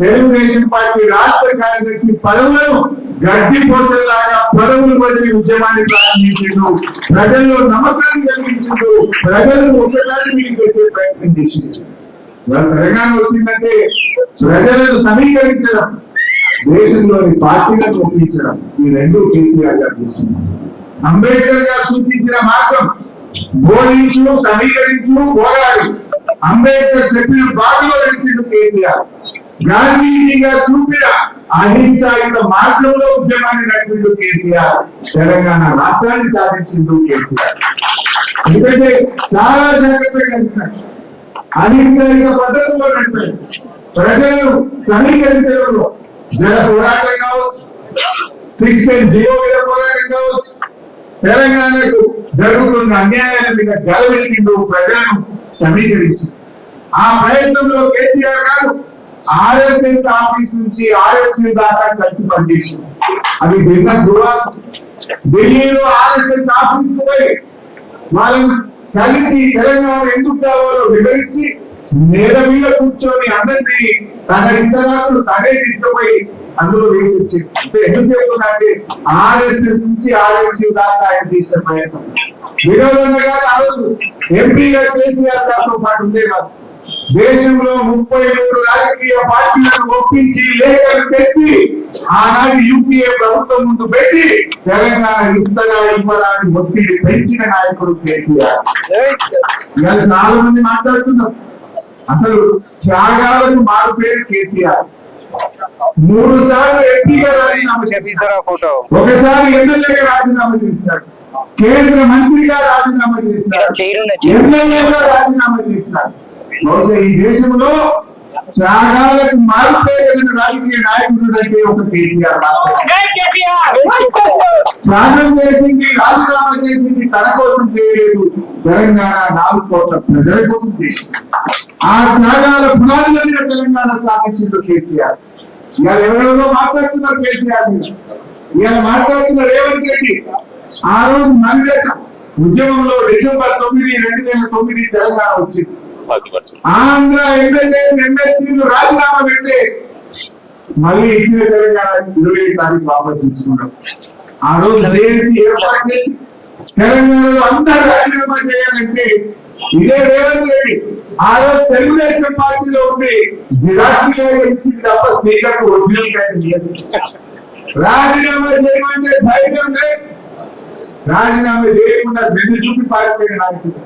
Telugu Desam party రాష్ట్ర కార్యదర్శి పదవులను గడ్డిపోతలాగా పదవులు బదిలీ ఉద్యమాన్ని ప్రారంభించిండు. ప్రజల్లో నమ్మకాన్ని కలిగించిండు. ప్రజలను ఒకసారి మీకు వచ్చే ప్రయత్నం చేసింది. తెలంగాణ వచ్చిందంటే ప్రజలను సమీకరించడం, దేశంలోని పార్టీలను ఒప్పించడం, ఈ రెండు కేసీఆర్ గారు చేసింది. అంబేద్కర్ గారు సూచించిన మార్గం బోధించు, సమీకరించు, పోరాడు. అంబేద్కర్ చెప్పిన బాటలో నడిచిండు కేసీఆర్. గాంధీజీ గారు చూపిన అహింసాయుత మార్గంలో ఉద్యమాన్ని నడిపిండు కేసీఆర్. తెలంగాణ రాష్ట్రాన్ని సాధించిండు కేసీఆర్. ఎందుకంటే చాలా జాగ్రత్తగా నడిపారు, అహింసాయుత పద్ధతిలో నడిపారు. ప్రజలను సమీకరించడంలో జన పోరాటం కావచ్చు, 16 మీద పోరాటం కావచ్చు, తెలంగాణకు జరుగుతున్న అన్యాయాల మీద గలవెలిగిండు, ప్రజలను సమీకరించి. ఆ ప్రయత్నంలో కేసీఆర్ గారు ఆర్ఎస్ఎస్ ఆఫీస్ నుంచి ఆర్ఎస్యు దాకా కలిసి పనిచేసింది. అది భిన్న ధృవాలు. ఢిల్లీలో ఆర్ఎస్ఎస్ ఆఫీస్ పోయి వాళ్ళని కలిసి తెలంగాణ ఎందుకు కావాలో వివరించి నేల మీద కూర్చొని అందరినీ తన ఇతరాలను తనే తీసుకుపోయి అందులో వేసి వచ్చింది. అంటే ఎందుకు చెప్తున్నా, ఆర్ఎస్ఎస్ నుంచి ఆర్ఎస్యు దాకా ఆయన చేసిన ప్రయత్నం. వినోదంగా గారు ఆ రోజు ఎంపీగా కేసీఆర్ గారితో పాటు ఉండేవారు. దేశంలో 33 రాజకీయ పార్టీలను ఒప్పించి లేఖలు తెచ్చి ఆనాటి యూపీఏ ప్రభుత్వం ముందు పెట్టి తెలంగాణ ఇస్తగా ఇవ్వడానికి ఒత్తిడి పెంచిన నాయకుడు కేసీఆర్. ఇవాళ చాలా మంది మాట్లాడుతున్నారు, అసలు త్యాగాలకు మారు పేరు కేసీఆర్. 3 సార్లు ఎంపీగా రాజీనామా చేశారు, ఒకసారి ఎమ్మెల్యేగా రాజీనామా చేశారు, కేంద్ర మంత్రిగా రాజీనామా చేశారు, ఎమ్మెల్యేగా రాజీనామా చేశారు. బహుశా ఈ దేశంలో త్యాగాలకు మారుపేరు రాజకీయ నాయకుడు అంటే ఒక కేసీఆర్. త్యాగం చేసింది, రాజీనామా చేసింది తన కోసం చేయలేదు, తెలంగాణ 4 కోట్ల ప్రజల కోసం చేసింది. ఆ త్యాగాల పునాదుల మీద తెలంగాణ స్థాపించింది కేసీఆర్. ఇవాళ ఎవరెవరో మాట్లాడుతున్నారు కేసీఆర్ మీద, ఇవాళ మాట్లాడుతున్నారు రేవంత్ రెడ్డి. ఆ రోజు మన దేశం ఉద్యమంలో డిసెంబర్ 9, 2009 తెలంగాణ వచ్చింది. ఆంధ్ర ఎమ్మెల్యే ఎమ్మెల్సీలు రాజీనామా పెడితే మళ్ళీ ఇచ్చిన తెలంగాణ 25 తారీఖు వాపసు తీసుకున్నాం. ఆ రోజు ఏర్పాటు చేసి తెలంగాణలో అందరూ రాజీనామా చేయాలంటే ఇదే రేవంత్ రెడ్డి ఆ రోజు తెలుగుదేశం పార్టీలో ఉండి జిరాక్స్ ఇచ్చింది తప్ప స్పీకర్ కు ఒరిజినల్ లేదు. రాజీనామా చేయమంటే ధైర్యం లేదు, రాజీనామా చేయకుండా వెన్ను చూపి పారిపోయిన నాయకుడు.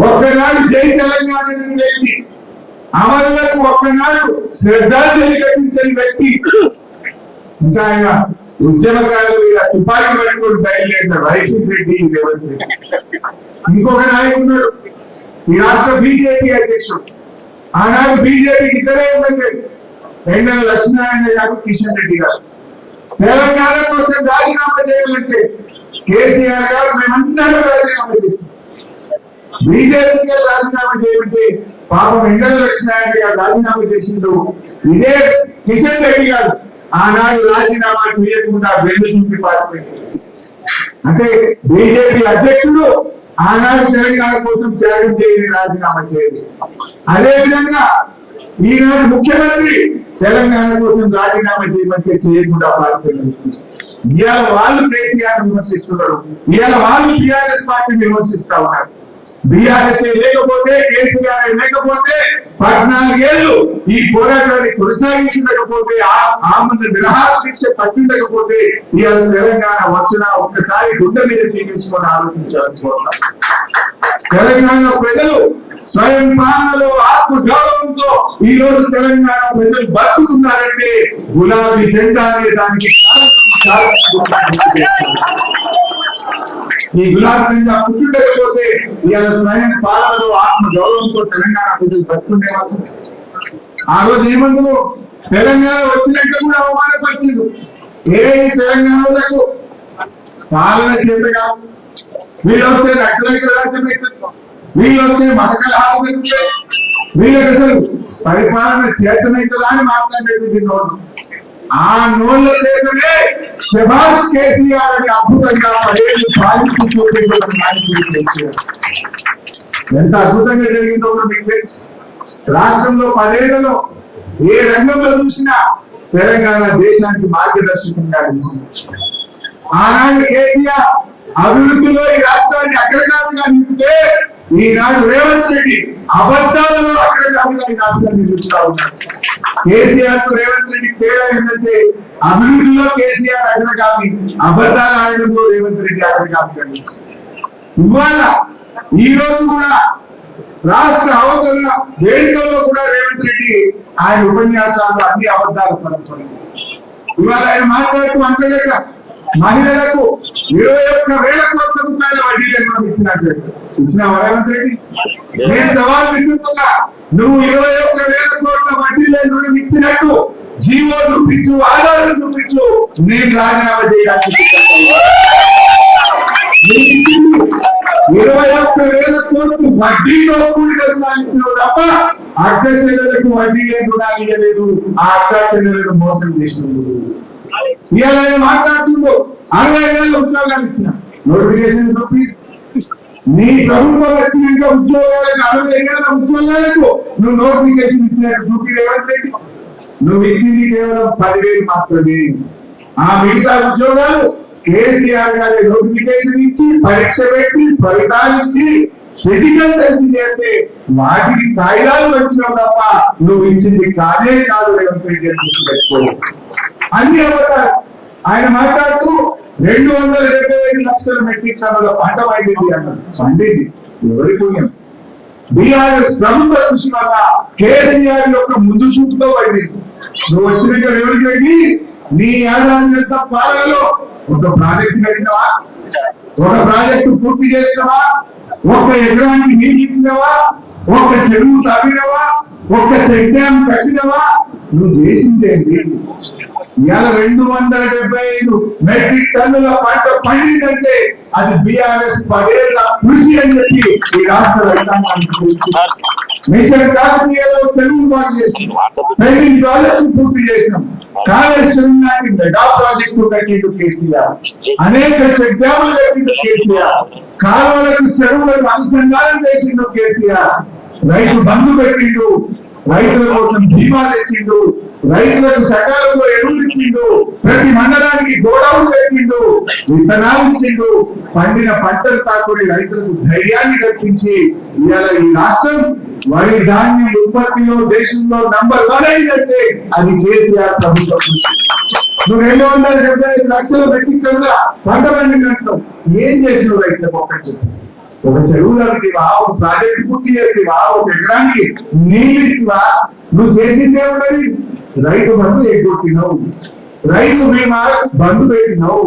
ఒక్కనాడు జై తెలంగాణ వ్యక్తి, అమరులకు ఒక్కనాడు శ్రద్ధాంజలి ఘటించని వ్యక్తి. ఇంకా ఆయన ఉద్యమకారులు తుపాకీ పట్టుకొని బయలుదేరిన రైఫిల్ రెడ్డి, రేవంత్ రెడ్డి. ఇంకొక నాయకుడు ఈ రాష్ట్ర బీజేపీ అధ్యక్షుడు. ఆనాడు బీజేపీకి ఇద్దరే ఎమ్మెల్యేలు, ఎండల లక్ష్మీనారాయణ గారు, కిషన్ రెడ్డి గారు. తెలంగాణ కోసం రాజీనామా చేయాలంటే కేసీఆర్ గారు మేమందరూ రాజీనామా చేస్తాం. బీజేపీకి రాజీనామా చేయమంటే పాపం ఎండల లక్ష్మీనారాయణ గారు రాజీనామా చేసిండు. ఇదే కిషన్ రెడ్డి గారు ఆనాడు రాజీనామా చేయకుండా వెన్ను చూపి పారిపోయింది. అంటే బీజేపీ అధ్యక్షుడు ఆనాడు తెలంగాణ కోసం త్యాగం చేయని రాజీనామా చేయదు. అదే విధంగా ఈనాడు ముఖ్యమంత్రి తెలంగాణ కోసం రాజీనామా చేయమంటే చేయకుండా పారిపోయింది. ఇవాళ వాళ్ళు కేసీఆర్ విమర్శిస్తున్నారు, ఇవాళ వాళ్ళు టీఆర్ఎస్ పార్టీ విమర్శిస్తా ఉన్నారు. బీఆర్ఎస్ లేకపోతే, కేసీఆర్ లేకపోతే 14 ఏళ్ళు ఈ పోరాటాన్ని కొనసాగించలేకపోతే, ఆమెను నిరాహార దీక్ష పట్టిండకపోతే ఇవాళ తెలంగాణ వచ్చిన ఒక్కసారి గుండె మీద తీసుకొని ఆలోచించాలనుకుంటున్నాం. తెలంగాణ ప్రజలు స్వయం పాలనలో ఆత్మ గౌరవంతో ఈ రోజు తెలంగాణ ప్రజలు బతుకుతున్నారంటే గులాబీ జెండా అనే దానికి ఈ గులాబీ జెండా పుట్టిండకపోతే ఇవాళ స్వయం పాలనలో ఆత్మ గౌరవంతో తెలంగాణ ప్రజలు బతుకుండేవాళ్ళు. ఆ రోజు ఏమంటారు, తెలంగాణ వచ్చినట్టు కూడా అవమానపరిచింది. ఏ తెలంగాణలకు పాలన చేతగా వీళ్ళు వస్తే నక్సలైట్ల రాజ్యం అవుతుంది, వీళ్ళు వస్తే మతకలహాలు పెరుగుతాయి, వీళ్ళకి అసలు పరిపాలన చేతనైతుందా అని మాట్లాడేది నోళ్ళు. ఆ నోళ్ళ చేతనే శభాష్ కేసీఆర్ అని అద్భుతంగా 10 ఏళ్ళు పాలించి చూపించిన నాయకుడు కేసీఆర్. ఎంత అద్భుతంగా జరిగిందో మీకు తెలుసు. రాష్ట్రంలో 10 ఏళ్లలో ఏ రంగంలో చూసినా తెలంగాణ దేశానికి మార్గదర్శకంగా నిలిచింది. ఆనాడు కేసీఆర్ అభివృద్ధిలో ఈ రాష్ట్రాన్ని అగ్రగామిగా నిలిపితే ఈనాడు రేవంత్ రెడ్డి అబద్ధాలలో అగ్రగామిగా ఈ రాష్ట్రాన్ని నిలుపుతా ఉన్నాడు. కేసీఆర్ కు రేవంత్ రెడ్డి తేడా ఏంటంటే అభివృద్ధిలో కేసీఆర్ అగ్రగామి, అబద్ధాలు ఆడడంలో రేవంత్ రెడ్డి అగ్రగామిగా నిలిచారు. ఇవాళ ఈ రోజు కూడా రాష్ట్ర అవతరణ వేదికల్లో కూడా రేవంత్ రెడ్డి ఆయన ఉపన్యాసాలు అన్ని అబద్ధాలు పడుతుంది. ఇవాళ ఆయన మాట్లాడుతూ అంతలేక మహిళలకు 21,000 కోట్ల రూపాయల వడ్డీ లేకుండా ఇచ్చినట్టు ఇచ్చిన రేవంత్ రెడ్డి. నేను సవాల్ విసురుతున్నా, నువ్వు 21,000 కోట్ల వడ్డీ లేకుండా ఇచ్చినట్టు జీవో చూపించు, ఆధారం చూపించు, నేను రాజీనామా చేయడానికి 21,000 కోట్లు వడ్డీతో కూడిన రుణాలు ఇచ్చినావు తప్ప అక్క చెల్లెలకు వడ్డీ లేని రుణాలు ఇవ్వలేదు. ఆ అక్క చెల్లెలను మోసం చేసినావు. ఇవాళ మాట్లాడుతుందో 60,000 ఉద్యోగాలు ఇచ్చిన నోటిఫికేషన్ చూపి, నీ ప్రభుత్వం వచ్చినాక ఉద్యోగాలకు 60,000 ఉద్యోగాలకు నువ్వు నోటిఫికేషన్ ఇచ్చినట్టు చూపి రేవంత్ రెడ్డి. నువ్వు ఇచ్చింది కేవలం 10,000 మాత్రమే. ఆ మిగతా ఉద్యోగాలు కేసీఆర్ గారి నోటిఫికేషన్ ఇచ్చి, పరీక్ష పెట్టి, ఫలితాలు ఇచ్చి, ఫిజికల్ టెస్ట్ చేస్తే వాటికి కాయిదాలు వచ్చినావు తప్ప నువ్వు ఇచ్చింది కాదే కాదు రేవంత్ రెడ్డి పెట్టుకోవాలి. అన్ని అబద్ధాలు. ఆయన మాట్లాడుతూ 275 లక్షల మెట్రిక్ టన్నుల పంట పండింది అన్నారు. పండింది ఎవరి పుణ్యం? బీఆర్ఎస్ ప్రభుత్వ కృషి వల్ల కేసీఆర్ యొక్క ముందు చూపుతో పండింది. నువ్వు వచ్చినాక రేవంత్ రెడ్డి నీ ఏడాది పాలనలో ఒక ప్రాజెక్టు కట్టినవా? ఒక ప్రాజెక్టు పూర్తి చేసినవా? ఒక ఎకరానికి నీళ్ళు ఇచ్చినవా? ఒక చెరువు తవ్వినవా? ఒక చెక్ డ్యాం కట్టినవా? నువ్వు చేసిందేంటి? ఇవాళ 275 మెట్రిక్ టన్నుల పంట పండిందంటే అది బీఆర్ఎస్ 10 ఏళ్ల కృషి అని చెప్పి ఈ రాష్ట్ర రైతాంగానికి తెలుసు. మిషన్ కాకతీయలో చెరువులు బాగు చేసినాం, పెండింగ్ ప్రాజెక్టు పూర్తి చేసినాం, కాళేశ్వరం లాంటి మెగా ప్రాజెక్టు కట్టిండు కేసీఆర్, అనేక చెక్ డ్యాములు కట్టిండు కేసీఆర్, కాలువలకు చెరువులకు అనుసంధానం చేసిండు కేసీఆర్, రైతు బంధు పెట్టిండు, రైతుల కోసం బీమా తెచ్చిండు, రైతులకు సకాలంలో ఎరువులు ఇచ్చిండు, ప్రతి మండలానికి గోడౌన్ పెట్టిండు, విత్తనాలు ఇచ్చిండు, పండిన పంటలు తాకుని రైతులకు ధైర్యాన్ని కల్పించి ఇవాళ ఈ రాష్ట్రం వరి ధాన్యం ఉత్పత్తిలో దేశంలో నంబర్ 1 అయిందంటే అది కేసీఆర్ ప్రభుత్వం కృషి. నువ్వు 275 లక్షల మెట్రిక్ టన్నుల పంట పండినట్టు ఏం చేసినావు రైతులకు? ఒక చెరువు తగ్గివా? ఒక ప్రాజెక్టు పూర్తి చేసివా? ఒక ఎకరానికి నీళ్ళు ఇస్తువా? నువ్వు చేసింది ఏమిటది? రైతు బంధు ఎగ్గొట్టినావు, రైతు బీమా బంధు పెట్టినావు.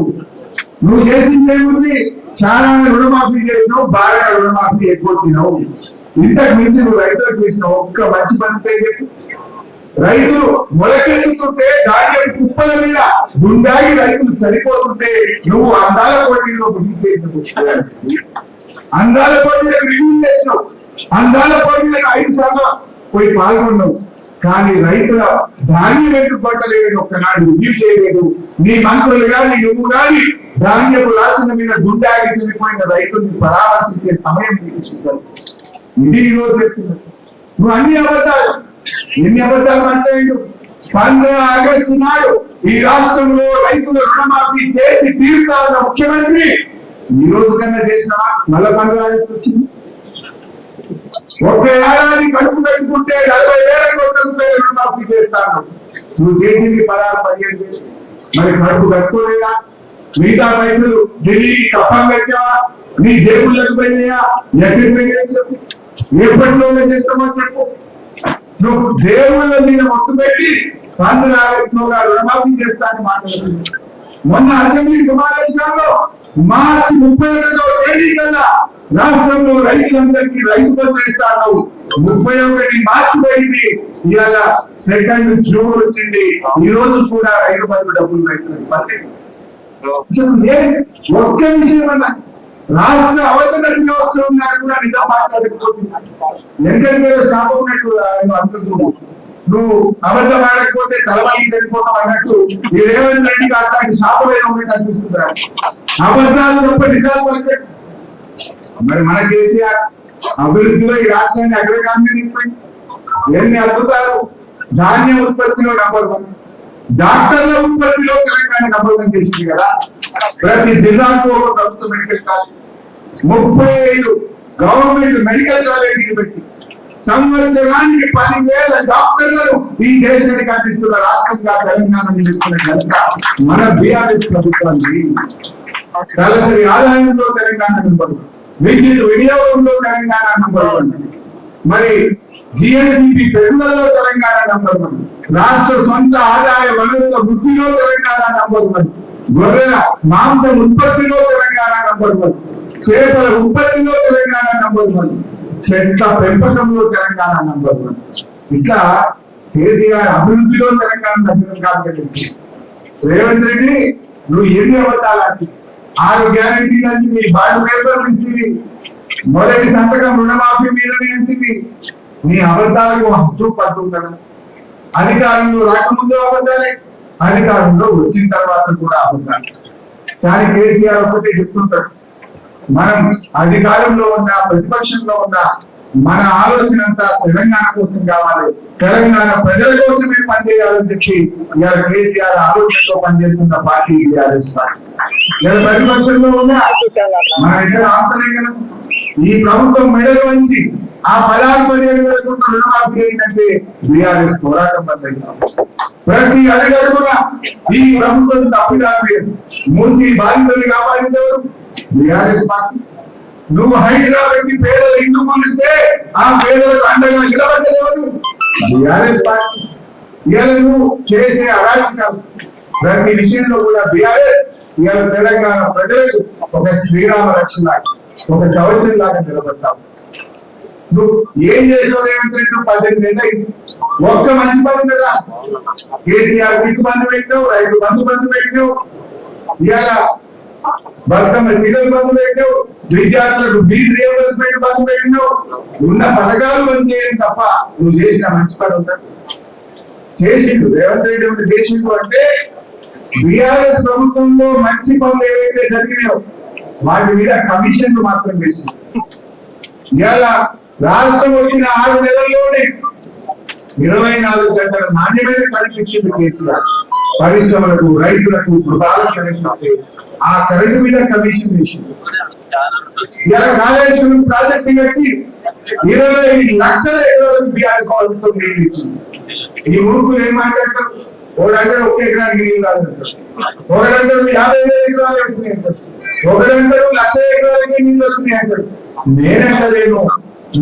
నువ్వు చేసింది ఏముంది? చాలా రుణమాఫీ చేసినావు, బాగా రుణమాఫీ ఎగ్గొట్టినావు. ఇంతకు మించి నువ్వు రైతులకు చేసిన ఒక్క మంచి పని చెప్పి. రైతులు మొలకెత్తుతుంటే ధాన్యం కుప్పల మీద గుండాగి రైతులు చనిపోతుంటే నువ్వు అందాల పోటీలో అందాల పోటీలకు రివ్యూ చేసినావు, అందాల పోటీలకు 5 సార్లు పోయి పాల్గొన్నావు. కానీ రైతుల ధాన్యం ఎందుకు పట్టలేదని ఒక్కనాడు రివ్యూ చేయలేదు. నీ మంత్రులు కానీ నువ్వు కానీ ధాన్యపు రాసిన మీద గుండాగి చనిపోయిన రైతుల్ని పరామర్శించే సమయం తీసుకుంటావు. ఇది ఈరోజు చేస్తున్నావు. నువ్వు అన్ని అబద్ధాలు, ఎన్ని అబద్ధాలు మాట్లాడు. 15 ఆగస్టు నాడు ఈ రాష్ట్రంలో రైతుల రుణమాఫీ చేసి తీరుతాన్న ముఖ్యమంత్రి ఈ రోజు కన్నా చేసినావా? మళ్ళా 15 ఆగస్టు వచ్చింది. ఒక ఏడాది కడుపు పెట్టుకుంటే 40,000 కోట్ల రూపాయలు రుణమాఫీ చేస్తాను. నువ్వు చేసింది 16-17. మరి కడుపు కట్టుకోలేదా? మిగతా పైసలు ఢిల్లీకి కప్పం పెట్టావా? నీ జేబులకు పోయినాయా? ఎక్కడికి పోయినా చెప్పు, ఎప్పటిలోనే చేస్తామో చెప్పు. నువ్వు దేవుళ్ళ మీద మొట్టు పెట్టి 15 ఆగస్టులో రుణమాఫీ చేస్తానని మాట్లాడుతుంది. మొన్న అసెంబ్లీ సమావేశాల్లో మార్చి 31వ తేదీ కల్లా రాష్ట్రంలో రైతులందరికీ రైతు బంధు ఇస్తాను. 31 మార్చి పోయింది, ఇవాళ 2 జూన్ వచ్చింది. ఈ రోజు కూడా రైతు బంధు డబ్బులు రైతులకు పర్లేదు. ఒక్క విషయం అన్నా రాష్ట్ర అవతరణ దినోత్సవం నాడు కూడా నిజం మాట్లాడకపోతుంది. ఎందుకంటే శాపన్నట్టు అనుకుంటున్నావు. నువ్వు అబద్ధం ఆడకపోతే తలవాయి చనిపోతావు అన్నట్టు ఈ రేవంత్ రెడ్డికి అట్లాంటి శాపమైన ఉన్నట్టు అనిపిస్తుంది. అబద్ధాలు గొప్ప నిజాలు పలికే. మరి మన కేసీఆర్ అభివృద్ధిలో ఈ రాష్ట్రాన్ని అగ్రగామి నిలిపోయింది. ఎన్ని అద్భుతాలు! ధాన్యం ఉత్పత్తిలో నంబర్ 1, డాక్టర్ల ఉత్పత్తిలో తెలంగాణ నంబర్ 1 చేసింది కదా. ప్రతి జిల్లాకు ఒక ప్రభుత్వ మెడికల్ కాలేజ్, 35 గవర్నమెంట్ మెడికల్ కాలేజీలు పెట్టి సంవత్సరానికి 10,000 డాక్టర్లను ఈ దేశానికి అందిస్తున్న రాష్ట్రంగా తెలంగాణ నిలుస్తున్న ఘనత మన బీఆర్ఎస్ ప్రభుత్వానికి. తలసరి ఆదాయంలో తెలంగాణ నంబర్ 1, విద్యుత్ వినియోగంలో తెలంగాణ నంబర్ 1, మరి జిఎస్డిపి పెరుగుదలలో తెలంగాణ నంబర్ 1, రాష్ట్ర సొంత ఆదాయ వనరుల వృద్ధిలో తెలంగాణ నంబర్ 1, గొర్రెల మాంసం ఉత్పత్తిలో తెలంగాణ నంబర్ 1, చేపల ఉత్పత్తిలో తెలంగాణ నంబర్ 1, చెట్ల పెంపకంలో తెలంగాణ నంబర్ 1. ఇట్లా కేసీఆర్ అభివృద్ధిలో తెలంగాణ దగ్గర కాదు. రేవంత్ రెడ్డి నువ్వు ఎన్ని అబద్ధాలు 6 గ్యారెంటీలన్నీ నీ బాడీ పేపర్లు ఇస్తుంది, మొదటి సంతకం రుణమాఫీ మీదనే ఉంటుంది. నీ అబద్ధాలకు హద్దు పద్దు కదా. అధికారంలో రాకముందు అబద్ధాలే, అధికారంలో వచ్చిన తర్వాత కూడా అబద్ధాలు. కానీ కేసీఆర్ ఒకటే చెప్తుంటాడు, మనం అధికారంలో ఉన్న ప్రతిపక్షంలో ఉన్న మన ఆలోచన అంతా తెలంగాణ కోసం కావాలి, తెలంగాణ ప్రజల కోసమే పనిచేయాలని చెప్పి ఇవాళ కేసీఆర్ ఆలోచనతో పనిచేస్తున్న పార్టీ బీఆర్ఎస్ పార్టీ. ఇలా ప్రతిపక్షంలో ఉన్న మన ఇద్దరు ఆపుతలే కదా. ఈ ప్రభుత్వం మెడలు వంచి ఆ 16,17,000 కోట్ల రుణమాఫీ ఏంటంటే బీఆర్ఎస్ పోరాటం పద్ధతి. ప్రతి అడుగడుగున ఈ ప్రభుత్వం తప్పిదాలు మూసి బాధితులు కాపాడిందెవరు? BRS party. నువ్వు హైదరాబాద్ పేదలు ఇల్లు కొలిస్తే ఆ పేదలకు అండగా నిలబడ్డదెవరు? BRS party. ఇవాళ నువ్వు చేసే అరాచకాలు ప్రతి విషయంలో కూడా బీఆర్ఎస్ ఇవాళ తెలంగాణ ప్రజలకు ఒక శ్రీరామ రక్షణ, ఒక కవచం లాగా నిలబడతావు. నువ్వు ఏం చేసావు ఏమంటే 18 ఏళ్ళు అయింది, ఒక్క మంచి పని కదా. కేసీఆర్ రైతు బంధు పెట్టావు, రైతు బంధు పెట్టావు, ఇవాళ బతుకమ్మ సీరియల్ బంధు పెట్టావు, విద్యార్థులకు ఫీజు రియంబర్స్మెంట్ బంధు పెట్టినావు. ఉన్న పథకాలు బంద్ చేయడం తప్ప నువ్వు చేసిన మంచి పని ఉందా? చేసిండు రేవంత్ రెడ్డి చేసిండు అంటే బీఆర్ఎస్ ప్రభుత్వంలో మంచి పనులు ఏవైతే జరిగినాయో వాటి మీద కమిషన్లు మాత్రం వేసింది. ఇవాళ రాష్ట్రం వచ్చిన 6 నెలల్లోనే 24 గంటల నాణ్యమైన కరెంట్ ఇచ్చింది కేసీఆర్. పరిశ్రమలకు, రైతులకు, గృహాలకు కరెంట్ ఇస్తే ఆ కరెంటు మీద కమిషన్ వేసింది. ఇలా కాళేశ్వరం ప్రాజెక్టు కట్టి 25 లక్షల ఎకరాలకు బీఆర్ఎస్ ప్రభుత్వం నీళ్ళు ఇచ్చింది. ఈ ఊరుకులు ఏం మాట్లాడతారు? ఒకడంటే 1 ఎకరానికి నీళ్ళు రాదంటారు, ఒకడంటే 50,000 ఎకరాలు వచ్చినాయి అంటారు, ఒకడంటే 1,00,000 ఎకరాలకి నీళ్ళు వచ్చినాయి అంటారు. నేనంటలేను,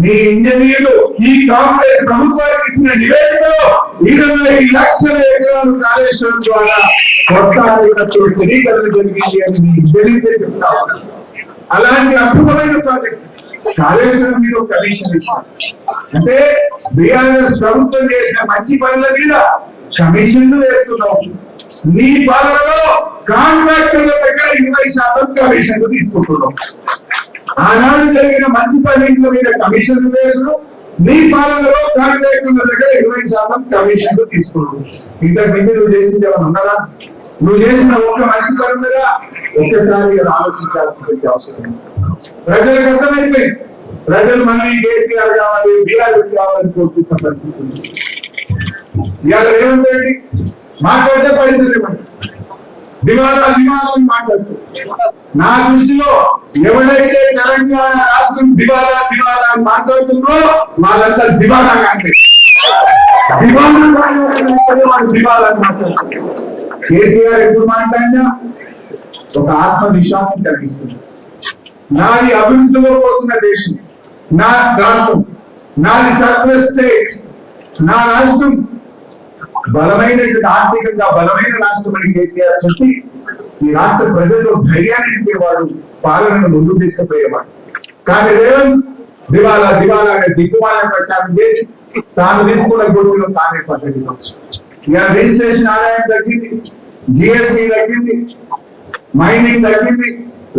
మీ ఇంజనీర్లు ఈ కాంగ్రెస్ ప్రభుత్వానికి ఇచ్చిన నివేదికలో 25 లక్షల ఎకరాలు కాళేశ్వరం ద్వారా కొత్త స్థిరీకరణ జరిగింది అని మీ ఇంజనీర్లే చెప్తా ఉన్నారు. అలాంటి అద్భుతమైన ప్రాజెక్ట్ కాళేశ్వరం మీద కమిషన్ ఇచ్చారు అంటే బీఆర్ఎస్ ప్రభుత్వం చేసిన మంచి పనుల మీద కమిషన్లు వేస్తున్నావు. నీ పాలనలో కాంట్రాక్టర్ల దగ్గర 20% కమిషన్లు తీసుకుంటున్నావు. ఆనాడు జరిగిన మంచి పనుల మీద కమిషన్లు వేసుడు, నీ పాలనలో కాంట్రాక్టర్ల దగ్గర 20% కమిషన్లు తీసుకున్నావు. ఇంతకు మించి నువ్వు చేసింది ఏమైనా ఉన్నదా? నువ్వు చేసిన ఒక్క మంచి పని మీద ఒక్కసారి ఆలోచించాల్సిన అవసరం. ప్రజలకు అర్థమైపోయింది, ప్రజలు మళ్ళీ కేసీఆర్ కావాలి, బీఆర్ఎస్ కావాలని కోరుకుంటున్న పరిస్థితి ఉంది. ఇవాళ రేవంత్ రెడ్డి మాట్లాడితే పరిస్థితి దివాళాలు మాట్లాడుతూ, నా దృష్టిలో ఎవరైతే తెలంగాణ రాష్ట్రం దివాళా అని మాట్లాడుతుందో వాళ్ళంతా దివాళా అంటే దివాళా అని మాట్లాడుతుంది. కేసీఆర్ ఎప్పుడు మాట్లాడినా ఒక ఆత్మవిశ్వాసం కలిగిస్తుంది. నాది అభివృద్ధిలో పోతున్న దేశం, నా రాష్ట్రం, నాది సర్ప్లస్ స్టేట్స్, నా రాష్ట్రం బలమైనటువంటి ఆర్థికంగా బలమైన రాష్ట్రం అని కేసీఆర్ చెప్పి ఈ రాష్ట్ర ప్రజల్లో ధైర్యాన్ని నింపేవాడు, పాలనను ముందుకు తీసుకుపోయేవాడు. కానీ రేవంత్ దివాలా అనే దిక్కుమాలను ప్రచారం చేసి తాను తీసుకున్న గొడుగులో తానే పద్ధతి. ఇక రిజిస్ట్రేషన్ ఆదాయం తగ్గింది, జిఎస్టీ తగ్గింది, మైనింగ్ తగ్గింది,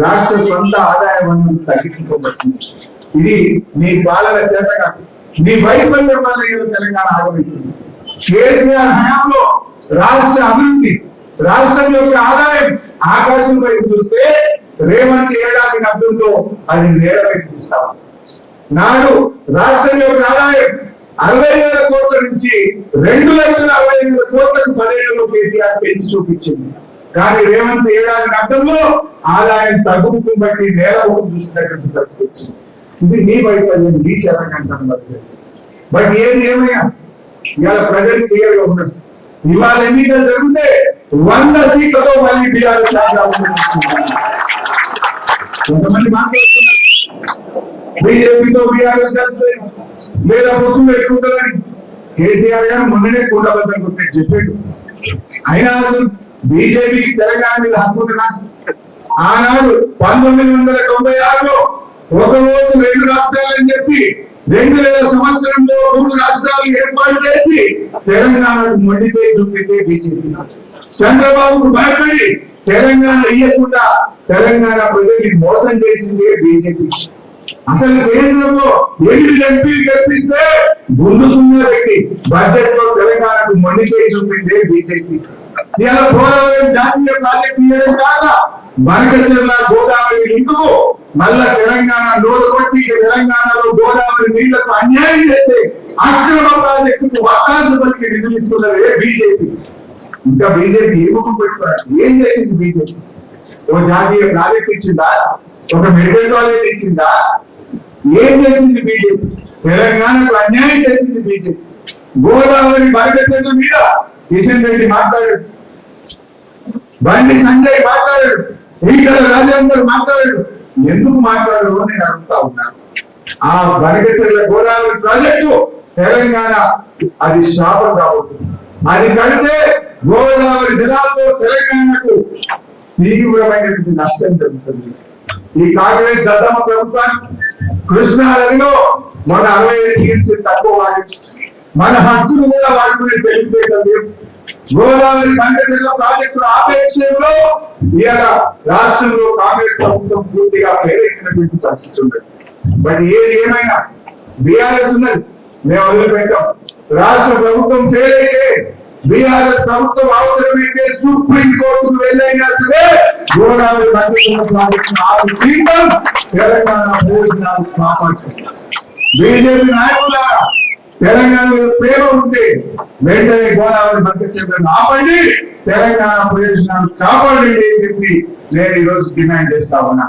రాష్ట్ర సొంత ఆదాయం అనేది తగ్గించుకోబడుతుంది. ఇది నీ పాలన చేతగా నీ వైఫల్యం వల్ల తెలంగాణ ఆగమిస్తుంది. కేసీఆర్ హయాంలో రాష్ట్ర అభివృద్ధి, రాష్ట్రం యొక్క ఆదాయం ఆకాశం వైపు చూస్తే రేవంత్ ఏడాది నవ్వుతో అది నేల వైపు చూస్తాం. నాడు రాష్ట్రం యొక్క ఆదాయం 60,000 కోట్ల నుంచి 2,60,000 కోట్లకు 10 ఏళ్లలో కేసీఆర్ పెంచి చూపించింది. కానీ రేవంత్ ఏడాది అర్థంలో ఆదాయం తగ్గుముఖం బట్టి నేలముఖం చూసినటువంటి పరిస్థితి వచ్చింది. ఇది నీ వైఫల్యం, నీ చేతకంటాను పరిస్థితి. బట్ ఏది ఏమైనా ఇవాళ ప్రజలు క్లియర్ గా ఉన్నారు. ఇవాళ ఎన్నికలు జరిగితే 100 సీట్లతో మళ్ళీ బీఆర్ఎస్ కొంతమంది మాట్లాడుతున్నారు బీజేపీతో బీఆర్ఎస్ కలిస్తే లేదా పొత్తు పెట్టుకుంటుందని. కేసీఆర్ గారు మొన్ననే కూడబద్దలు కొట్టి చెప్పాడు. అయినా అసలు బీజేపీకి తెలంగాణ మీద హక్కు ఉంటుందా? ఆనాడు 1996లో ఒక ఓటు 2 రాష్ట్రాలని చెప్పి 2000 సంవత్సరంలో 3 రాష్ట్రాలు ఏర్పాటు చేసి తెలంగాణకు మొండి చేయి చూపిందే బీజేపీ. చంద్రబాబుకు భయపడి తెలంగాణ ఇయ్యకుండా తెలంగాణ ప్రజల్ని మోసం చేసిందే బీజేపీ. అసలు కేంద్రంలో 8 ఎంపీలు గెలిపిస్తే గుండు సున్నా పెట్టి బడ్జెట్ లో తెలంగాణకు మొండి చేయి చూపిందే బీజేపీ. ఇలా పోలవరం జాతీయ ప్రాజెక్టు చేయడం కాక బనకచెర్ల గోదావరి లింకుకు మళ్ళా తెలంగాణ నోరు కొట్టి తెలంగాణలో గోదావరి నీళ్లకు అన్యాయం చేసే అక్రమ ప్రాజెక్టుకు అవకాశం పలికి నిధులు ఇస్తున్నదే బీజేపీ. ఇంకా బీజేపీ ఏ ముఖం పెట్టుకున్నారు? ఏం చేసింది బీజేపీ? ఓ జాతీయ ప్రాజెక్ట్ ఇచ్చిందా? ఒక మెడికల్ కాలేజ్ ఇచ్చిందా? ఏం చేసింది బీజేపీ? తెలంగాణకు అన్యాయం చేసింది బీజేపీ. గోదావరి బనకచెర్ల మీద కిషన్ రెడ్డి మాట్లాడాడు, బండి సంజయ్ మాట్లాడాడు, ఈటల రాజేందర్ మాట్లాడాడు. ఎందుకు మాట్లాడు అని నేను అడుగుతా ఉన్నాను. ఆ బనకచెర్ల గోదావరి ప్రాజెక్టు తెలంగాణ అది శాపం కాబోతుంది. అది కడితే గోదావరి జిల్లాలో తెలంగాణకు తీవ్రమైనటువంటి నష్టం జరుగుతుంది. ఈ కాంగ్రెస్ దద్దమ్మ ప్రభుత్వానికి కృష్ణా నదిలో మన 65 టీఎంసీ తక్కువ వాడి మన హక్కులు కూడా వాడుకునే తెలిపేటది. గోదావరి బనకచెర్ల ప్రాజెక్టుల ఆపేక్షలో ఇవాళ రాష్ట్రంలో కాంగ్రెస్ ప్రభుత్వం పూర్తిగా ప్రేరేపినటువంటి పరిస్థితి ఉంది. బట్ ఏది ఏమైనా బీఆర్ఎస్ ఉన్నది, మేము వదిలిపెట్టాం. రాష్ట్ర ప్రభుత్వం ఫెయిల్ అయితే బీఆర్ఎస్ ప్రభుత్వం అవసరమైతే సుప్రీం కోర్టుకు వెళ్ళైనా సరే గోదావరి బనకచెర్ల ప్రాజెక్టును ఆపేయడం తెలంగాణ ప్రయోజనాలు కాపాడుతుంది. బీజేపీ నాయకుల తెలంగాణలో ప్రేమ ఉంటే వెంటనే గోదావరి బనకచెర్లను ఆపండి, తెలంగాణ ప్రయోజనాలు కాపాడండి అని చెప్పి నేను ఈరోజు డిమాండ్ చేస్తా ఉన్నా.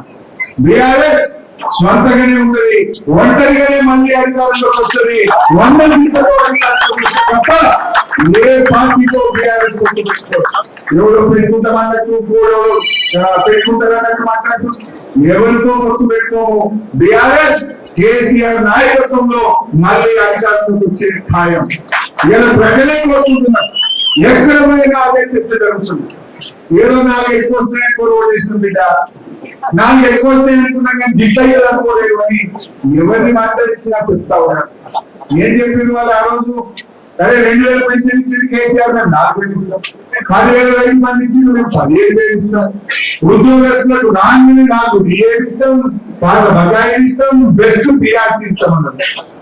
బీఆర్ఎస్ స్వంతగానే ఉంటది, ఒంటరిగానే మళ్ళీ అధికారంలోకి వస్తుంది. 100 సీట్లతో తప్ప ఏ పార్టీతో బీఆర్ఎస్ ఎవరో పెట్టుకుంటామన్నట్టు పెట్టుకుంటారన్నట్టు మాట్లాడుతూ ఎవరితో పొత్తు పెట్టుకోము. బీఆర్ఎస్ కేసీఆర్ నాయకత్వంలో మళ్ళీ అధికారంలోకి వచ్చే ఖాయం. ఇలా ప్రజలే కోరుకుంటున్నారు. ఎక్కడ పోయినా అదే చర్చ జరుగుతుంది. ఏదో 4 ఎక్కువ వస్తాయని కోరు చేస్తుంది బిడ్డ, 4 ఎక్కువ వస్తాయి అనుకున్నాం కానీ దిగ్గయ్యారు అనుకోలేదు అని ఎవరిని మాట్లాడించినా చెప్తా ఉన్నారు. ఏం చెప్పింది వాళ్ళు ఆ రోజు? అరే 2,000 పెన్షన్ ఇచ్చింది కేసీఆర్, మేము 4,000 ఇస్తాం. 10,000 మంది ఇచ్చింది, మేము 17,000 ఇస్తాం. ఉద్యోగస్తులకు 4 డిఏ ఇస్తాం, పాత బకాయిలు ఇస్తాం, బెస్ట్ పిఆర్సీ ఇస్తాం అన్నారు.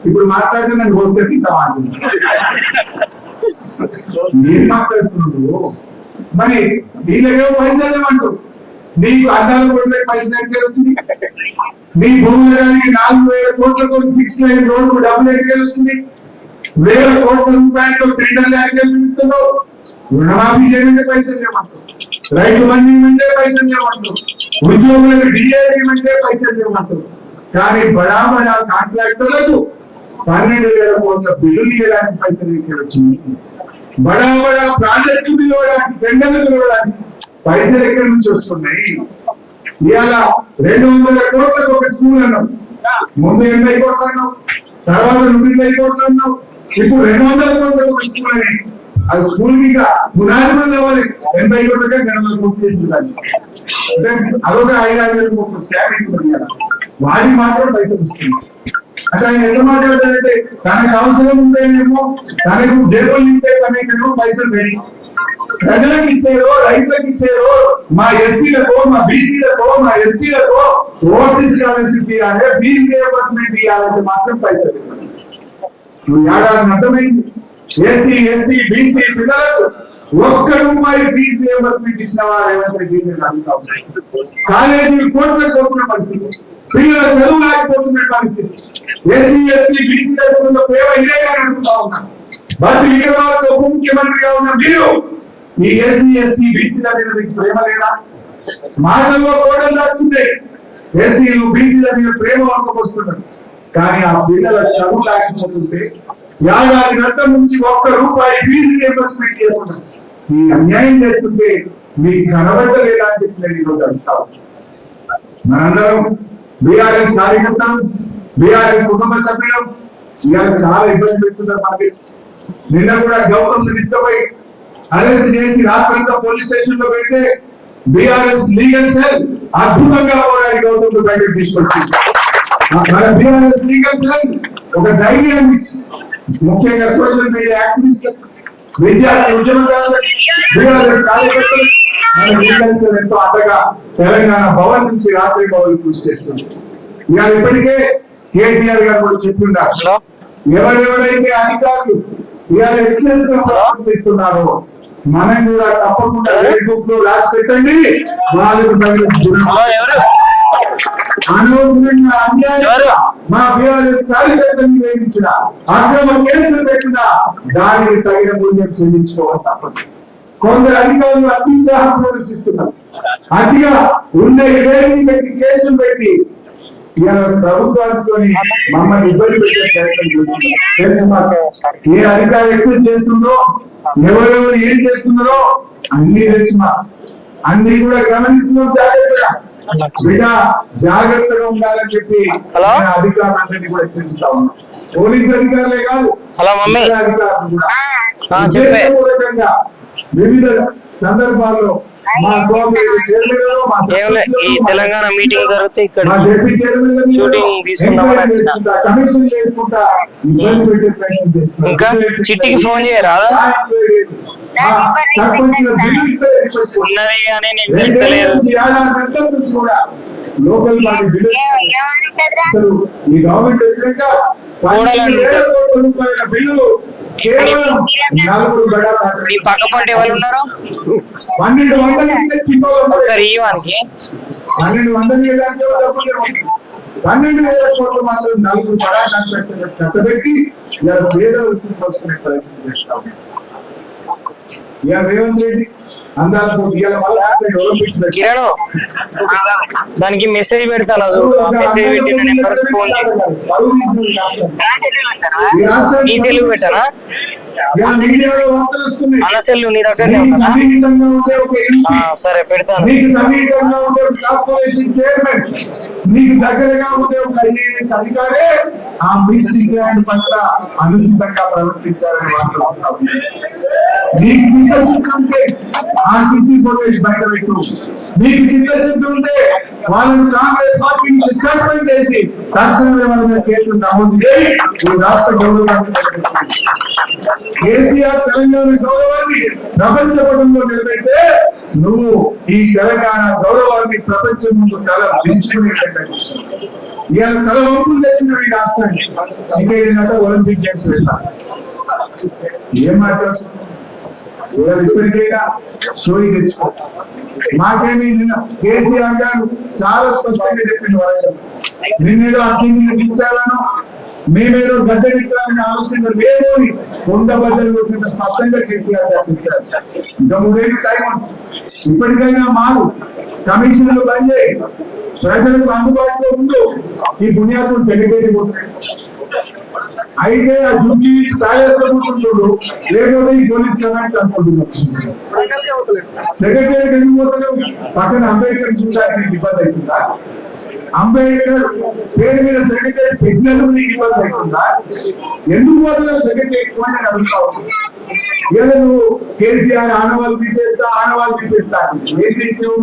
ఇప్పుడు మాట్లాడితే నన్ను వస్తే తింటాం అంటున్నాను. ఏం మాట్లాడుతున్నాడు? మరి వీళ్ళకేమో పైసలు లేవంటూ నీకు 14 కోట్ల పైసలు ఎక్కడ వచ్చింది? నీ భూములకి 4,000 కోట్లతో 6 లైన్ రోడ్డు డబ్బులు ఎక్కడ వచ్చింది? 1,000 కోట్ల రూపాయలతో టెండర్లు ఎక్కడ ఇస్తున్నావు? రుణమాఫీ చేయమంటే పైసలు లేవంటూ, రైతు బంధు అంటే పైసలు లేవంటూ, ఉద్యోగులకు డిఏ అంటే పైసలు లేవంటూ. కానీ బడా బడా కాంట్రాక్టర్లకు 12,000 కోట్ల బిల్లు తీయడానికి పైసలు ఎక్కడ వచ్చింది? బడా బడా ప్రాజెక్టులు పిలవడానికి, టెండర్లు పిలవడానికి పైసలు ఎక్కడి నుంచి వస్తున్నాయి? ఇవాళ 200 కోట్లకు ఒక స్కూల్ అన్నాం, ముందు 80 కోట్లు అన్నాం, తర్వాత 120 కోట్లు అన్నాం, ఇప్పుడు 200 కోట్లకు ఒక స్కూల్ అని. అది స్కూల్ మీద పునాది కూడా అవ్వాలి. 80 కోట్లకే 200 కోట్లు చేసిందని అంటే అదొక 5,000 కోట్ల స్కామ్ ఉంటుంది. వాడి మాత్రం పైసలు వస్తుంది. అంటే ఆయన ఎంత మాట్లాడతాడంటే తనకు అవసరం ఉందేమో, తనకు జేబులు ఇస్తే తనకేమో పైసలు రెడీ. ప్రజలకు ఇచ్చారో, రైతులకు ఇచ్చారో, మా ఎస్సీలకో, మా బీసీలకో, మా ఎస్సీలకో ఓవర్సీస్ స్కాలర్షిప్ ఇవ్వాలి, ఫీజు రియంబర్స్మెంట్ ఇవ్వాలంటే మాత్రం పైసలు. నువ్వు ఏడాది అర్థమైంది. ఎస్సీ, ఎస్టీ, బీసీ పిల్లలకు ₹1 ఫీజు రియంబర్స్మెంట్ ఇచ్చిన వారు ఏమంటే కాలేజీలు కోట్ల కోరుకున్న పరిస్థితి, పిల్లల చదువు లేకపోతున్న పరిస్థితి. ఎస్సీ ఎస్టీ బీసీలకు ఉన్న ప్రేమ ఇదేగా అడుగుతా ఉన్నా. బట్టి విక్రమార్క ఉప ముఖ్యమంత్రిగా ఉన్న మీరు ఈ ఎస్సీ ఎస్టీ బీసీల మీద మీకు ప్రేమ లేదా? మాటల్లో కోడలు దాటుతుంది. ఎస్సీలు బీసీల మీద ప్రేమ వస్తున్నారు, కానీ ఆ పిల్లల చదువు లేకపోతుంటే ఏడాది గంటల నుంచి ₹1 ఫీజు రియంబర్స్మెంట్ చేయకుండా ఈ అన్యాయం చేస్తుంటే మీకు కనబడలేదా అని చెప్పి నేను ఈరోజు అడుగుతాను. మనందరం బీఆర్ఎస్ కార్యకర్తలు, బీఆర్ఎస్ కుటుంబ సభ్యులు ఇవాళ చాలా ఇబ్బంది పెడుతున్నారు. మనకి నిన్న కూడా గౌతమ్ తీసుకుపోయి అరెస్ట్ చేసి రాత్రంతా పోలీస్ స్టేషన్ లో పెడితే బీఆర్ఎస్ లీగల్ సెల్ అద్భుతంగా పోరాడి గౌతమ్ బయటకు తీసుకొచ్చింది. మన బీఆర్ఎస్ లీగల్ సెల్ ఒక ధైర్యం ఇచ్చి ముఖ్యంగా సోషల్ మీడియా యాక్టివిస్ట్, విద్యార్థి ఉద్యమకారులు, బీఆర్ఎస్ కార్యకర్తలు మన లీగల్ సెల్ ఎంతో అండగా తెలంగాణ భవన్ నుంచి రాత్రి భవన్ కృషి చేస్తుంది. ఇవాళ ఇప్పటికే కేటీఆర్ గారు కూడా చెప్తున్నారు, ఎవరెవరైతే అధికారులు ఇవాళ ఎక్సెన్స్ ప్రవర్తిస్తున్నారో మనం కూడా తప్పకుండా ఫేస్బుక్ లో రాసి పెట్టండి. వాళ్ళకు అనవసరంగా అన్యాయంగా మా బీఆర్ఎస్ కార్యకర్తలను వేయించిన అక్రమ కేసులు పెట్టిన దానికి తగిన మూల్యం చెల్లించుకోవడం తప్పదు. కొందరు అధికారులు అత్యుత్సాహం ప్రదర్శిస్తున్నారు. అతిగా ఉన్న ఇవేమి పెట్టి కేసులు పెట్టి ప్రభుత్వానికి మమ్మల్ని ఇబ్బంది పెట్టే ప్రయత్నం చేస్తున్నారు. ఏ అధికారి ఎక్సైజ్ చేస్తుందో, ఎవరెవరు ఏం చేస్తున్నారో అన్ని తెలుసు. అన్ని కూడా గమనిస్తున్నాం. జాగ్రత్తగా ఉండాలని చెప్పి అధికారులందరినీ కూడా హెచ్చరిస్తా ఉన్నాం. పోలీస్ అధికారులే కాదు, అధికారులు కూడా వివిధ సందర్భాల్లో ఈ తెలంగాణ మీటింగ్ జరిగితే ఇక్కడ షూటింగ్ తీసుకుందామని ఇంకా చిట్టికి ఫోన్ చేయరా? ఉన్నది కానీ నీకు తెలియదు. లోకల్ ఈ గవర్నమెంట్ వచ్చినాక బిల్లులు కేవలం 4 ఈ పక్క పంట ఎవరు ఉన్నారు? 1200 ఒకసారి ఇవ్వడానికి 12,000 కోట్లు మాత్రం 4 బడా కాంట్రాక్టర్లు కట్టబెట్టి ఇలా పేదలు వస్తున్న ప్రయత్నం చేస్తాం. రేవంత్ రెడ్డి కిరణ్ దానికి మెసేజ్ పెడతాను, మెసేజ్ పెట్టిన నెంబర్ ఫోన్ ఈ సెల్ పెట్టానా? అన్న సెల్ నీ దగ్గరనే ఉందా? సరే పెడతాను. మీకు దగ్గరగా ఉండే ఒక ఐఏఎస్ అధికారే ఆ మిస్ ఇంగ్లాండ్ పట్ల అనుచితంగా ప్రవర్తించాలని మాట్లాడుతాం. మీకు చిత్తశుద్ధి ఉంటే ఆ సిసి ఫోటేజ్ బయట పెట్టు. మీకు చిత్తశుద్ధి ఉంటే వాళ్ళని కాంగ్రెస్ పార్టీ సస్పెండ్ చేసి తక్షణమే వాళ్ళ మీద కేసులు నమోదు చేసి ఈ రాష్ట్ర గౌరవాన్ని కేసీఆర్ తెలంగాణ గౌరవాన్ని ప్రపంచ పటంలో నిలబెడితే నువ్వు ఈ తెలంగాణ గౌరవాన్ని ప్రపంచం ముందు తల పెంచుకునేటట్టు ఇవాళ తల వంపులు తెచ్చిన ఈ రాష్ట్రాన్ని ఇంకేంటంట ఒలింపిక్ గేమ్స్ వెళ్తా ఏం మాట్లాడుతున్నారు? ఇప్పటికైనా సోయి తెచ్చుకో. మాకేమి నిన్న కేసీఆర్ గారు చాలా స్పష్టంగా చెప్పింది. వాళ్ళు నిన్నేదో అత్యంత ఇచ్చాలను మేమేదో గద్దెదిక్కాలని ఆలోచన లేదు అని ఉండబద్దలు స్పష్టంగా కేసీఆర్ గారు చెప్పారు. ఇంకా 3 ఏళ్ళు టైం. ఇప్పటికైనా మారు కమిషన్లు బంద్ చేయి, ప్రజలకు అందుబాటులో ఉంటూ ఈ బునియాదులు సెక్రటరీ పోతున్నాయి. అయితే ఆ జూబ్లీస్ ప్యాలెస్ లో కూర్చుంటున్నాడు, లేకపోతే ఈ పోలీస్ కమాండ్ అనుకుంటున్నాడు. సెక్రటరీ ఎందుకు పోతున్నాడు? పక్కన అంబేద్కర్ చూడడానికి ఇబ్బంది అవుతుందా? అంబేద్కర్ పేరు మీద సెక్రటరీ పెట్టినందుకు నీకు ఇబ్బంది అవుతుందా? ఎందుకు పోతున్నావు సెక్రటరీ ఎక్కువ అని అడుగుతావు. ఇలా నువ్వు కేసీఆర్ ఆనవాళ్ళు తీసేస్తా ఏం తీసేవు?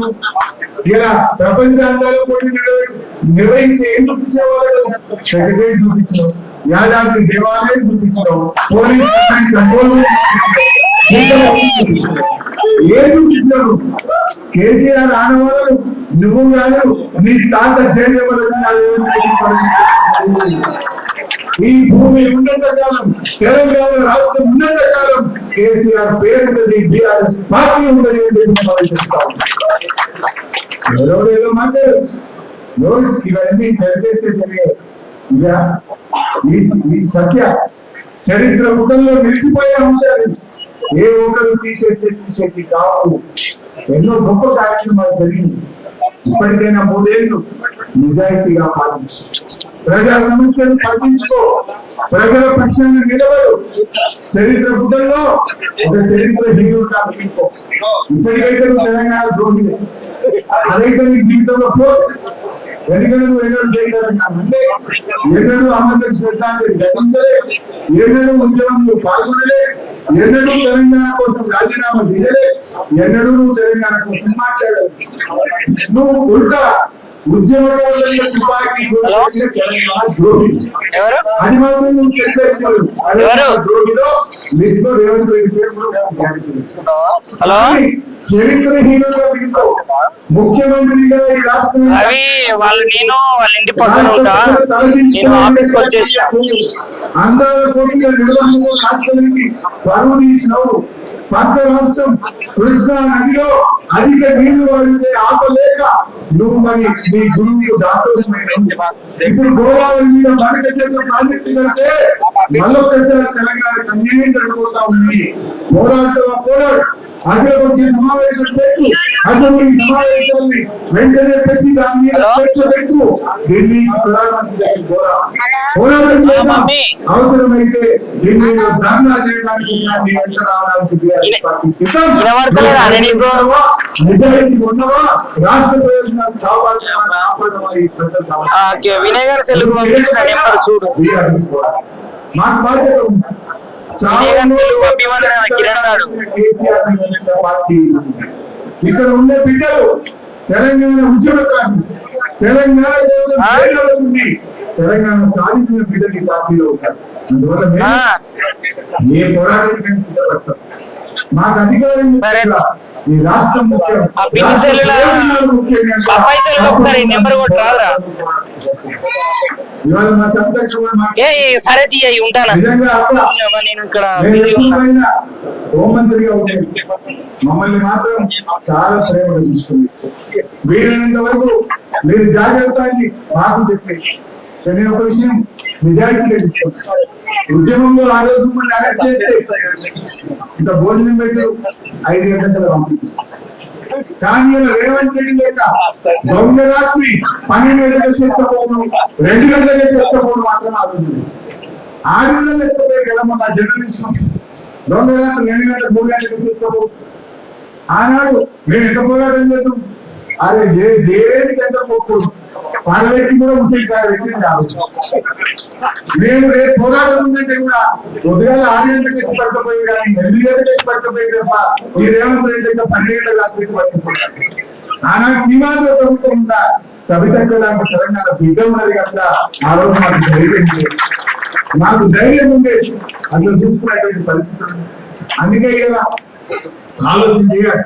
ఇలా ప్రపంచాంతాలు పోటీ నిర్వహించి ఏం చూపించేవాళ్ళు? సెక్రటరీ చూపించావు, యాదాద్రి దేవాలయం చూపించావు, పోలీస్ ఏం చూపించినావు? కేసీఆర్ ఆనవాళ్ళు నువ్వు కాదు, నీ తాత జయజవర్ ఈ భూమి ఉన్నంత కాలం, తెలంగాణ రాష్ట్రం ఉన్నంత కాలం కేసీఆర్ పేరు ఉన్నది, బీఆర్ఎస్ పార్టీ ఉన్నది అని చెప్తాం. ఎవరెవరేదో మాట్లాడచ్చు, ఇవన్నీ చదివేస్తే తెలియదు. ఇక ఈ సత్య చరిత్ర ముఖంలో నిలిచిపోయే అంశాలు ఏ ఒక్కరు తీసేసి కావు. ఎన్నో గొప్ప కార్యక్రమాలు జరిగింది. ఇప్పటికైనా 3 ఏళ్ళు నిజాయితీగా పాలించు, ప్రజా సమస్యలు పట్టించుకో, ప్రజల పక్షాన్ని నిలబడు. చరిత్ర పుటల్లో ఒక చరిత్ర హీరోగా మిగిలిపో. ఇప్పటికైతే నువ్వు తెలంగాణ ద్రోహిలే, అదైతే నీ జీవితంలో పో. ఎందుకంటే నువ్వు ఎన్నడూ చేయగలుగుతానంటే ఎన్నడూ అమలు శ్రద్ధాంజలి ఘటించలే, ఎన్నడూ ఉద్యమంలో పాల్గొనలే, ఎన్నడూ తెలంగాణ కోసం రాజీనామా చేయలే, ఎన్నడూ నువ్వు తెలంగాణ కోసం మాట్లాడలేదు. నువ్వు ఉల్టా ఉద్యమకారుల సిపాయికి తెలంగాణ ద్రోహి. ఎవరు అది మాత్రం నువ్వు చెప్పేసుకోవాలి. ద్రోహిలో లిస్ట్ లో రేవంత్ రెడ్డి పేరు కూడా హలో చరిత్రహీనంగా పిలుస్తావు. ముఖ్యమంత్రిగా ఈ రాష్ట్రం అవి వాళ్ళు నేను వాళ్ళ ఇంటి పక్కన ఉంటా, నేను ఆఫీస్కి వచ్చేసిన. అందరూ కోట్ల నిర్వహణలో రాష్ట్రానికి పరువు తీసినావు. పక్క రాష్ట్రం కృష్ణా నదిలో అధిక నీళ్లు వాడితే ఆపలేక నువ్వు మరి నీ గురువుకు దాసోహమైన ఇప్పుడు గోదావరి మీద మడక చెట్ల ప్రాజెక్టు కంటే మళ్ళొక్కసారి తెలంగాణకు అన్యాయం జరిగిపోతా ఉంది. పోరాడు అక్కడ వచ్చే సమావేశం పెట్టు, అసెంబ్లీ సమావేశాన్ని వెంటనే పెట్టి దాని మీద చర్చ పెట్టు. ఢిల్లీ ప్రధానమంత్రి పోరాటం అవసరమైతే ఢిల్లీ ధర్నా చేయడానికి నిజాయితీ ఉన్నవా, రాష్ట్ర ప్రయోజనాలు కావాలని ఆపడమని వినయ్ గారు సెల్లుకు పంపించిన నెంబర్ చూడు. మాకు బాధ్యత ఉంది. ఇక్కడ ఉండే బిడ్డలు తెలంగాణ ఉద్యమకారులు, తెలంగాణ కోసం తెలంగాణ సాధించిన బిడ్డలు ఈ పార్టీలో ఉంటారు. అందువల్ల మేము ఏ పోరాటానికి సిద్ధపడతాం. మాకు అధికారం ఈ రాష్ట్రం ముఖ్యం. ఇవాళ మా సరే తీయ ఉంటాను. నేను ఇక్కడ హోంమంత్రిగా ఉంటాను. మమ్మల్ని మాత్రం చాలా ప్రేమగా చూసుకుంది. వీలైనంత వరకు మీరు జాగ్రత్త అని మాకు చెప్పేది. నేను ఒక విషయం నిజాయితీ ఉద్యమంలో ఆ రోజు మమ్మల్ని అరెస్ట్ చేస్తే ఇంకా భోజనం పెట్టి 5 గంటల పంపించారు. కానీ రేవంత్ రెడ్డి లేక దొంగ రాత్రి 12 గంటలకు చెత్తపోవడం, 2 గంటలకే చెత్తపోవడం మాత్రం ఆలోచన. 6 గంటలు లేకపోతే కదా మన జర్నలిస్ట్ దొంగ రాత్రి 2 గంటలకు 3 గంటలకు చెత్తపోవడం. ఆనాడు మేము ఎంత పోరాటం చేద్దాం. అదే దేనికి ఎంత పోకూడదు. వాళ్ళ వ్యక్తి కూడా ముస్లిం సార్ వ్యక్తి మేము రేపు పోరాటం ఉందంటే కూడా ఉదయాలు 6 గంటలకు తెచ్చి పట్టకపోయి కానీ 8 గంటలకు తెచ్చి పట్టకపోయి తప్ప ఈ రేవంత్ రెడ్డి 12 గంటల రాత్రికి పట్టుకుపోయారు. ఆనాడు సీమాంధ్ర ప్రభుత్వం ఉందా, సబితక్క లాంటి తెలంగాణ బిడ్డ ఉన్నది కదా. ఆ రోజు మాకు ధైర్యం ఉండే అట్లా చూసుకునేటువంటి పరిస్థితులు. అందుకే ఇలా ఆలోచన చేయాలి.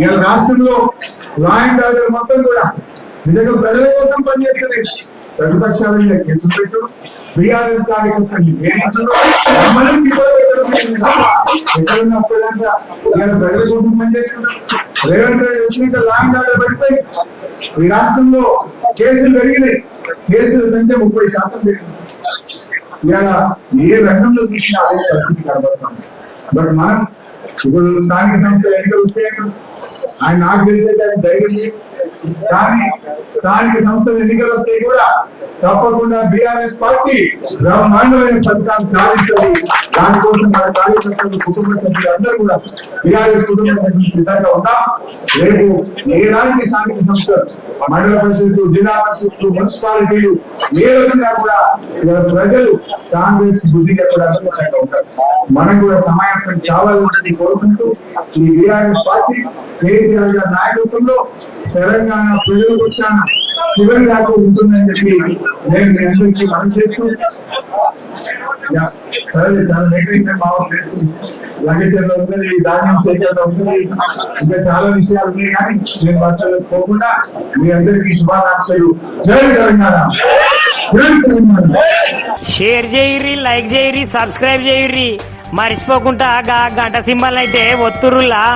ఇలా రాష్ట్రంలో లా అండ్ ఆర్డర్ మొత్తం కూడా నిజంగా ప్రజల కోసం పనిచేస్తుంది. ప్రతిపక్షాల మీద కేసులు పెట్టు, బీఆర్ఎస్ కార్యకర్తలు ఎక్కడున్నా ఒక్కదాకా ప్రజల కోసం పనిచేస్తున్నాం. రేవంత్ రెడ్డి వచ్చినాక లా అండ్ ఆర్డర్ పెడతాయి. ఈ రాష్ట్రంలో కేసులు పెరిగినాయి. కేసుల సంఖ్య 30% పెరిగింది. ఇలా ఏ రంగంలో చూసినా అదే పరిస్థితి కనబడుతుంది. బట్ మనం ఇప్పుడు స్థానిక సంస్థలు ఎన్నికలు వస్తే ఆయన నాకు తెలిసేది ఆయన ధైర్యం. కానీ స్థానిక సంస్థలు ఎన్నికలు వస్తే కూడా తప్పకుండా బీఆర్ఎస్ పార్టీ బ్రహ్మాండమైన ఫలితాలు సాధిస్తుంది. దానికోసం మన కార్యకర్తలు, కుటుంబ సభ్యులు అందరూ కూడా బీఆర్ఎస్ కుటుంబ సభ్యులు సిద్ధంగా ఉన్నాం. రేపు ఏలాంటి స్థానిక సంస్థలు, మండల పరిషత్లు, జిల్లా పరిషత్లు, మున్సిపాలిటీలు ఏది వచ్చినా కూడా ప్రజలు కాంగ్రెస్ బుద్ధి చెప్పడానికి సిద్ధంగా ఉంటారు. మనం కూడా సమావేశం కావాలని కోరుకుంటూ ఈ బీఆర్ఎస్ పార్టీ కేసీఆర్ గారి నాయకత్వంలో తెలంగాణ ప్రజల పక్షాన చివరి దాకా ఉంటుందని చెప్పి నేను మీ అందరికీ మనం చేస్తూ చాలా నెగ్లెక్ట్ బాగా చేస్తుంది. లగేజర్లో ఉంటుంది, ధాన్యం సేకరణ ఉంటుంది, ఇంకా చాలా విషయాలు ఉన్నాయి. కానీ నేను మాట్లాడలేదు పోకుండా మీ అందరికీ శుభాకాంక్షలు. జై తెలంగాణ. షేర్ చేయర్రి, లైక్ చేయర్రి, సబ్స్క్రైబ్ చేయర్రి. మర్చిపోకుండా గంట సింబల్ అయితే ఒత్తురులా.